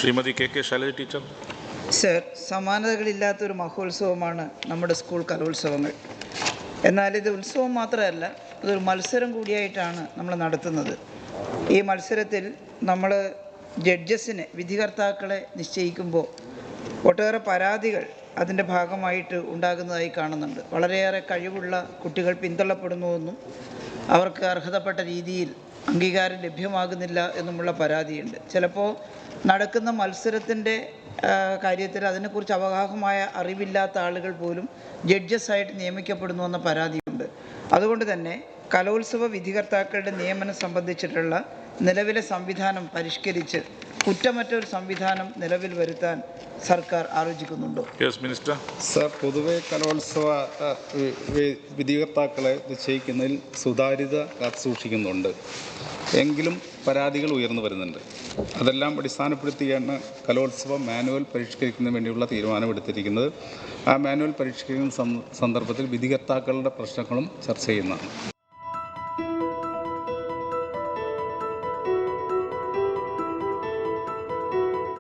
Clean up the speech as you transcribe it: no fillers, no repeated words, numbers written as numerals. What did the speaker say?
Shrimati K K Shailaja teacher. Sir, സമാനതകളില്ലാത്തൊരു മഹോത്സവമാണ് നമ്മുടെ സ്കൂൾ കലോത്സവങ്ങൾ. എന്നാൽ ഇത് ഉത്സവം മാത്രമല്ല, ഇതൊരു മത്സരം കൂടിയായിട്ടാണ് നമ്മൾ നടത്തുന്നത്. ഈ മത്സരത്തിൽ നമ്മൾ ജഡ്ജസിനെ, വിധികർത്താക്കളെ നിശ്ചയിക്കുമ്പോൾ ഒട്ടേറെ പരാതികൾ അതിൻ്റെ ഭാഗമായിട്ട് ഉണ്ടാകുന്നതായി കാണുന്നുണ്ട്. വളരെയേറെ കഴിവുള്ള കുട്ടികൾ പിന്തള്ളപ്പെടുന്നുവെന്നും അവർക്ക് അർഹതപ്പെട്ട രീതിയിൽ അംഗീകാരം ലഭ്യമാകുന്നില്ല എന്നുമുള്ള പരാതിയുണ്ട്. ചിലപ്പോൾ നടക്കുന്ന മത്സരത്തിൻ്റെ കാര്യത്തിൽ അതിനെക്കുറിച്ച് അവഗാഹമായ അറിവില്ലാത്ത ആളുകൾ പോലും ജഡ്ജസായിട്ട് നിയമിക്കപ്പെടുന്നുവെന്ന പരാതിയുണ്ട്. അതുകൊണ്ട് തന്നെ കലോത്സവ വിധികർത്താക്കളുടെ നിയമനം സംബന്ധിച്ചിട്ടുള്ള നിലവിലെ സംവിധാനം പരിഷ്കരിച്ച് കുറ്റമറ്റൊരു സംവിധാനം നിലവിൽ വരുത്താൻ സർക്കാർ ആലോചിക്കുന്നുണ്ടോ? Yes minister. സർ, പൊതുവെ കലോത്സവ വിധികർത്താക്കളെ നിശ്ചയിക്കുന്നതിൽ സുതാര്യത കാത്തുസൂക്ഷിക്കുന്നുണ്ട്. എങ്കിലും പരാതികൾ ഉയർന്നു വരുന്നുണ്ട്. അതെല്ലാം അടിസ്ഥാനപ്പെടുത്തിയാണ് കലോത്സവ മാനുവൽ പരിഷ്കരിക്കുന്നതിന് വേണ്ടിയുള്ള തീരുമാനമെടുത്തിരിക്കുന്നത്. ആ മാനുവൽ പരിഷ്കരിക്കുന്ന സന്ദർഭത്തിൽ വിധികർത്താക്കളുടെ പ്രശ്നങ്ങളും ചർച്ച ചെയ്യുന്നതാണ്.